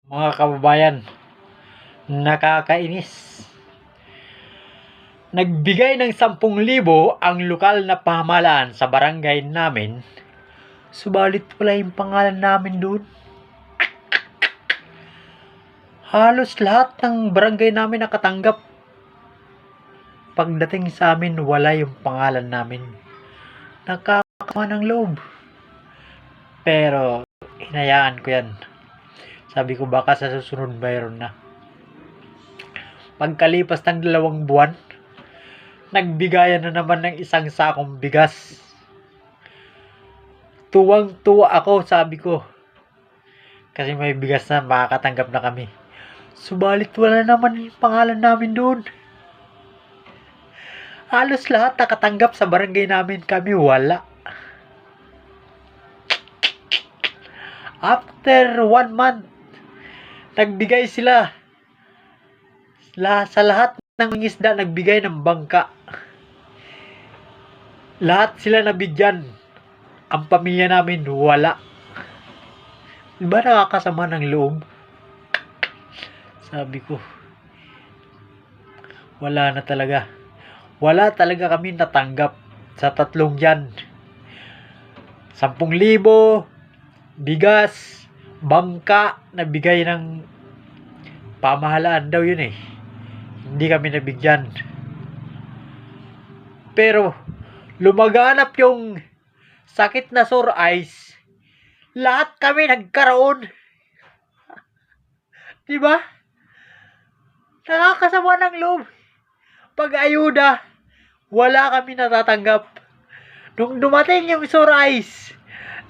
Mga kababayan, nakakainis. Nagbigay ng 10,000 ang lokal na pamahalaan sa barangay namin, subalit wala yung pangalan namin doon. Halos lahat ng barangay namin nakatanggap. Pagdating sa amin, wala yung pangalan namin. Nakakama ng loob. Pero, hinayaan ko yan. Sabi ko baka sa susunod mayroon na. Pagkalipas ng 2 buwan, nagbigayan na naman ng 1 sakong bigas. Tuwang-tuwa ako, sabi ko. Kasi may bigas na, makakatanggap na kami. Subalit wala naman yung pangalan namin doon. Halos lahat nakatanggap sa barangay namin, kami wala. After 1 month, nagbigay sila. Sa lahat ng isda, nagbigay ng bangka. Lahat sila nabigyan. Ang pamilya namin, wala. Diba nakakasama ng loob? Sabi ko, wala na talaga. Wala talaga kami natanggap sa 3 yan. 10,000, bigas, bangka, nabigay ng pamahalaan daw yun eh. Hindi kami nabigyan. Pero, lumaganap yung sakit na sore eyes. Lahat kami nagkaroon. Diba? Nakakasama ng loob. Pag-ayuda, wala kami natatanggap. Nung dumating yung sore eyes,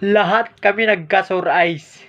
lahat kami nagka-sore eyes.